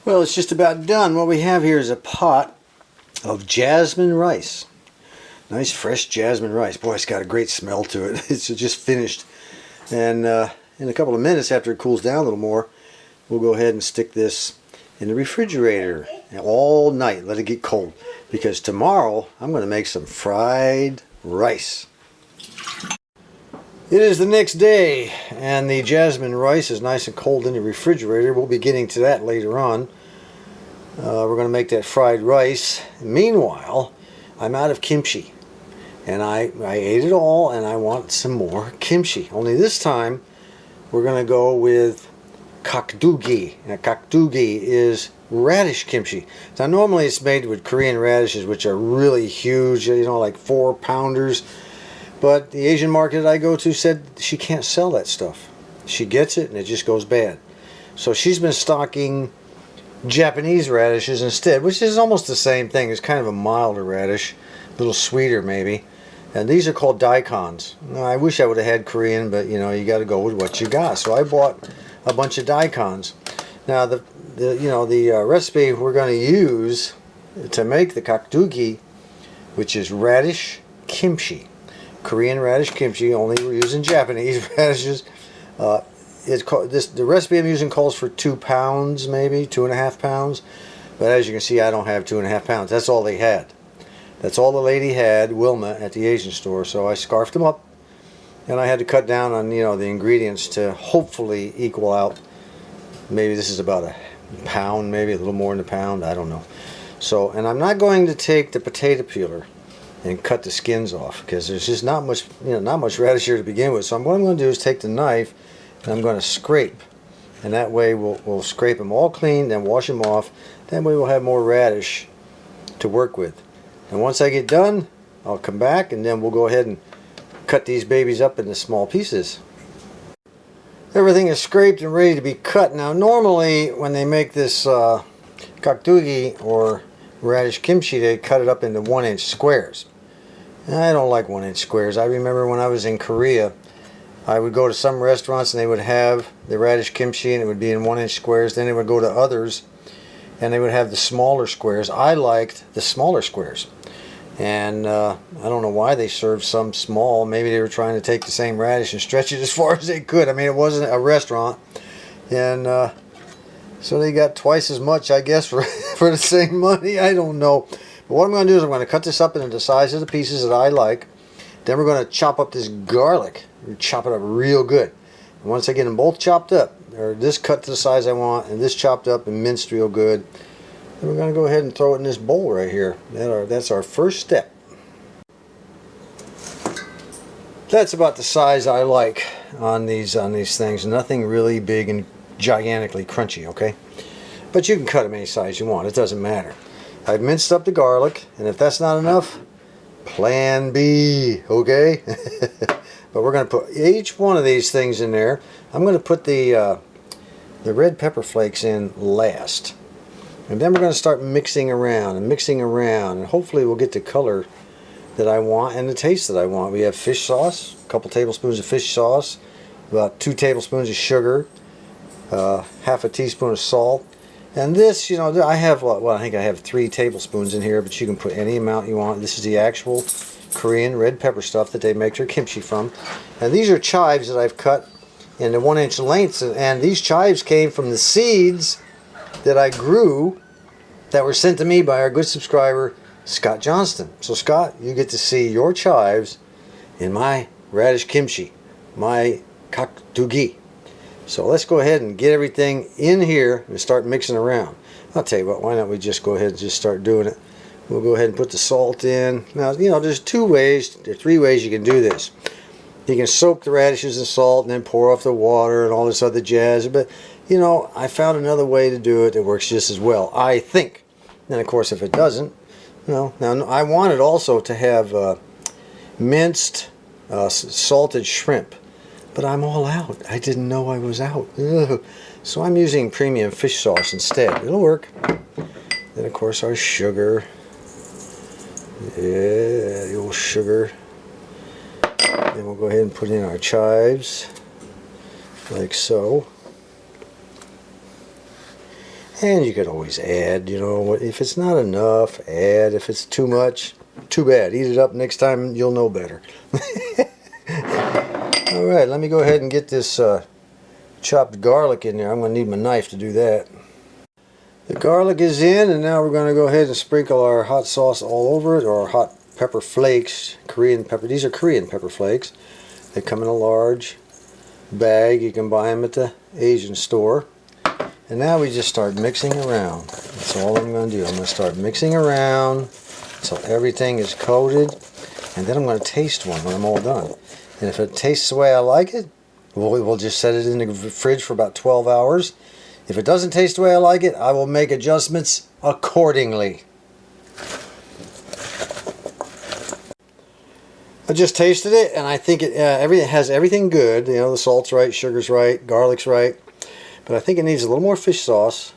Well, it's just about done. What we have here is a pot of jasmine rice. Nice fresh jasmine rice. Boy, it's got a great smell to it. It's just finished. And in a couple of minutes, after it cools down a little more, we'll go ahead and stick this in the refrigerator all night. Let it get cold. Because tomorrow, I'm going to make some fried rice. It is the next day, and the jasmine rice is nice and cold in the refrigerator. We'll be getting to that later on. We're going to make that fried rice. Meanwhile, I'm out of kimchi. And I ate it all, and I want some more kimchi. Only this time, we're going to go with kakdugi. Now, kakdugi is radish kimchi. Now, normally it's made with Korean radishes, which are really huge, you know, like 4-pounders. But the Asian market I go to said she can't sell that stuff. She gets it, and it just goes bad. So she's been stocking Japanese radishes instead, which is almost the same thing. It's kind of a milder radish, a little sweeter maybe. And these are called daikons. Now, I wish I would have had Korean, but you know, you got to go with what you got. So I bought a bunch of daikons. Now the recipe we're going to use to make the kakdugi, which is radish kimchi, Korean radish kimchi. Only we're using Japanese radishes. The recipe I'm using calls for 2 pounds, maybe 2.5 pounds. But as you can see, I don't have 2.5 pounds. That's all they had. That's all the lady had, Wilma, at the Asian store. So I scarfed them up, and I had to cut down on the ingredients to hopefully equal out. Maybe this is about a pound, maybe a little more than a pound. I don't know. So, and I'm not going to take the potato peeler and cut the skins off because there's just not much, not much radish here to begin with. So what I'm going to do is take the knife and I'm going to scrape, and that way we'll scrape them all clean, then wash them off. That way we'll have more radish to work with. And once I get done, I'll come back and then we'll go ahead and cut these babies up into small pieces. Everything is scraped and ready to be cut. Now normally when they make this kakdugi or radish kimchi, they cut it up into 1-inch squares. And I don't like 1-inch squares. I remember when I was in Korea, I would go to some restaurants and they would have the radish kimchi and it would be in 1-inch squares. Then they would go to others and they would have the smaller squares. I liked the smaller squares. And I don't know why they served some small. Maybe they were trying to take the same radish and stretch it as far as they could. I mean, it wasn't a restaurant. And so they got twice as much, I guess, for the same money. I don't know. But what I'm going to do is I'm going to cut this up into the size of the pieces that I like. Then we're going to chop up this garlic. Chop it up real good. And once I get them both chopped up, or this cut to the size I want, and this chopped up and minced real good, then we're going to go ahead and throw it in this bowl right here. That's our first step. That's about the size I like on these things. Nothing really big and gigantically crunchy, okay? But you can cut them any size you want. It doesn't matter. I've minced up the garlic, and if that's not enough, plan B, okay? But we're going to put each one of these things in there. I'm going to put the red pepper flakes in last. And then we're going to start mixing around, and hopefully we'll get the color that I want and the taste that I want. We have fish sauce, a couple tablespoons of fish sauce, about 2 tablespoons of sugar, half a teaspoon of salt. And this, I have, well, I think I have 3 tablespoons in here, but you can put any amount you want. This is the actual Korean red pepper stuff that they make their kimchi from. And these are chives that I've cut into 1-inch lengths, and these chives came from the seeds that I grew that were sent to me by our good subscriber Scott Johnston. So Scott, you get to see your chives in my radish kimchi, my kakdugi. So let's go ahead and get everything in here and start mixing around. I'll tell you what, why don't we just go ahead and just start doing it. We'll go ahead and put the salt in. Now, there's 2 ways, or 3 ways you can do this. You can soak the radishes in salt and then pour off the water and all this other jazz. But, I found another way to do it that works just as well, I think. And of course, if it doesn't, now I wanted also to have minced salted shrimp. But I'm all out. I didn't know I was out. Ugh. So I'm using premium fish sauce instead. It'll work. Then, of course, our sugar. Yeah, the old sugar. Then we'll go ahead and put in our chives, like so. And you could always add, you know, if it's not enough, add. If it's too much, too bad. Eat it up next time, you'll know better. Alright, let me go ahead and get this chopped garlic in there. I'm going to need my knife to do that. The garlic is in, and now we're going to go ahead and sprinkle our hot sauce all over it, or hot pepper flakes, Korean pepper. These are Korean pepper flakes. They come in a large bag. You can buy them at the Asian store. And now we just start mixing around. That's all I'm going to do. I'm going to start mixing around until everything is coated. And then I'm going to taste one when I'm all done. And if it tastes the way I like it, we'll just set it in the fridge for about 12 hours. If it doesn't taste the way I like it, I will make adjustments accordingly. I just tasted it, and I think it has everything good. You know, the salt's right, sugar's right, garlic's right. But I think it needs a little more fish sauce,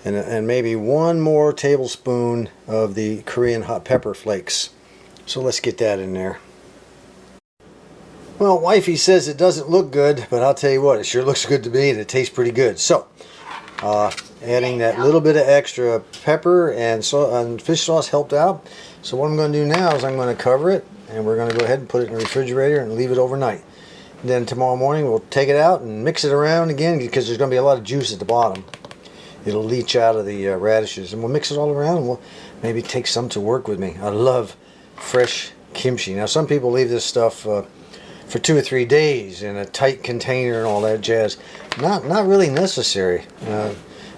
and maybe one more tablespoon of the Korean hot pepper flakes. So let's get that in there. Well, wifey says it doesn't look good, but I'll tell you what, it sure looks good to me, and it tastes pretty good. So, adding that little bit of extra pepper and fish sauce helped out. So what I'm going to do now is I'm going to cover it, and we're going to go ahead and put it in the refrigerator and leave it overnight. Then tomorrow morning we'll take it out and mix it around again, because there's going to be a lot of juice at the bottom. It'll leach out of the radishes, and we'll mix it all around, and we'll maybe take some to work with me. I love fresh kimchi. Now some people leave this stuff for 2 or 3 days in a tight container and all that jazz. Not really necessary,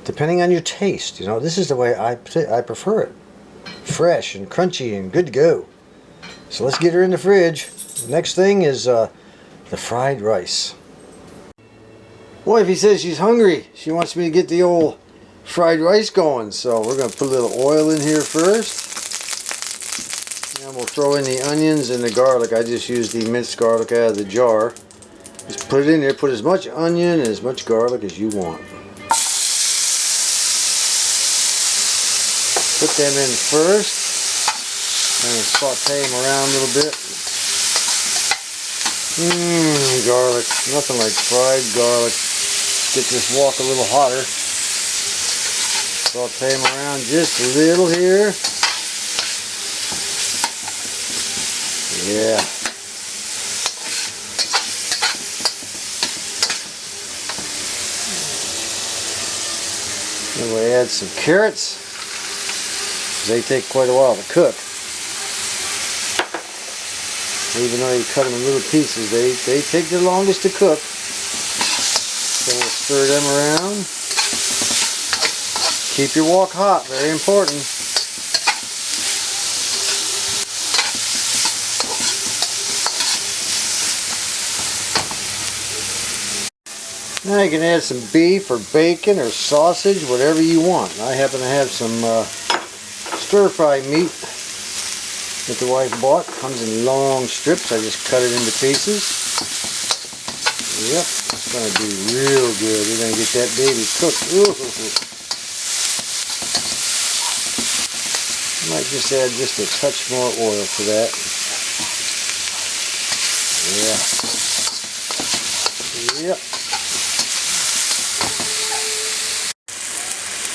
depending on your taste. You know, this is the way I prefer it. Fresh and crunchy and good to go. So let's get her in the fridge. Next thing is the fried rice. Wifey says she's hungry. She wants me to get the old fried rice going. So we're going to put a little oil in here first. And we'll throw in the onions and the garlic. I just used the minced garlic out of the jar. Just put it in there. Put as much onion and as much garlic as you want. Put them in first. And saute them around a little bit. Garlic. Nothing like fried garlic. Get this wok a little hotter. Saute them around just a little here. Yeah. Then we'll add some carrots. They take quite a while to cook. Even though you cut them in little pieces, they take the longest to cook. So we'll stir them around. Keep your wok hot, very important. Now you can add some beef or bacon or sausage, whatever you want. I happen to have some stir-fry meat that the wife bought. Comes in long strips. I just cut it into pieces. Yep, it's going to be real good. We're going to get that baby cooked. Ooh. Might just add just a touch more oil to that. Yeah. Yep.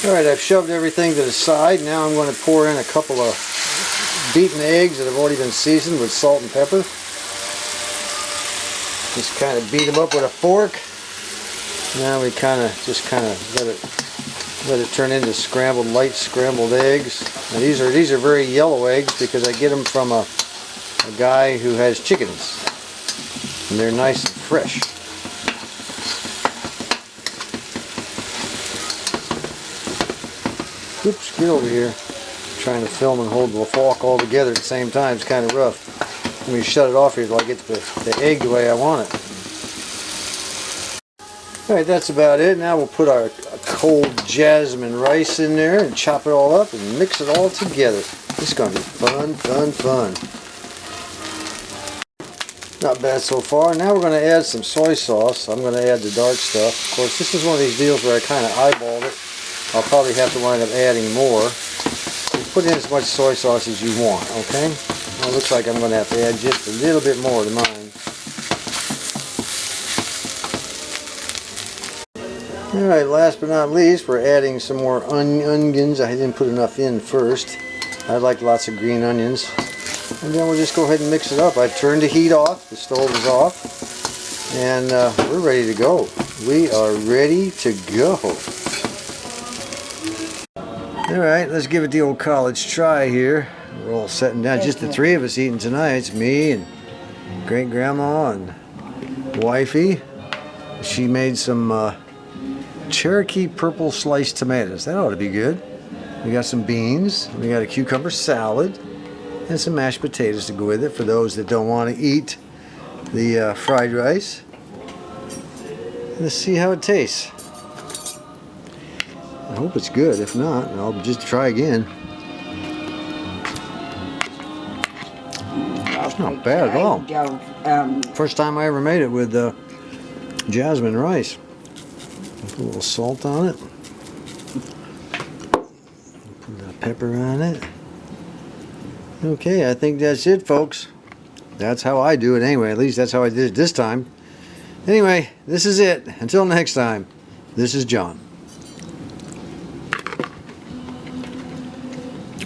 Alright, I've shoved everything to the side. Now I'm going to pour in a couple of beaten eggs that have already been seasoned with salt and pepper. Just kind of beat them up with a fork. Now we just let it turn into light scrambled eggs. Now these are very yellow eggs because I get them from a guy who has chickens, and they're nice and fresh. Oops, get over here. Trying to film and hold the fork all together at the same time is kind of rough. Let me shut it off here till I get the egg the way I want it. Alright, that's about it. Now we'll put our cold jasmine rice in there and chop it all up and mix it all together. This is going to be fun, fun, fun. Not bad so far. Now we're going to add some soy sauce. I'm going to add the dark stuff. Of course, this is one of these deals where I kind of eyeballed it. I'll probably have to wind up adding more. Just put in as much soy sauce as you want, okay? Well, it looks like I'm going to have to add just a little bit more to mine. Alright, last but not least, we're adding some more onions. I didn't put enough in first. I like lots of green onions. And then we'll just go ahead and mix it up. I've turned the heat off. The stove is off. And we're ready to go. We are ready to go. Alright, let's give it the old college try here. We're all sitting down. Just the three of us eating tonight. It's me and great grandma and wifey. She made some Cherokee purple sliced tomatoes. That ought to be good. We got some beans. We got a cucumber salad. And some mashed potatoes to go with it for those that don't want to eat the fried rice. Let's see how it tastes. I hope it's good. If not, I'll just try again. It's not bad at all. First time I ever made it with jasmine rice. Put a little salt on it. Put a pepper on it. Okay, I think that's it, folks. That's how I do it anyway. At least that's how I did it this time. Anyway, this is it. Until next time, this is John.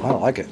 I like it.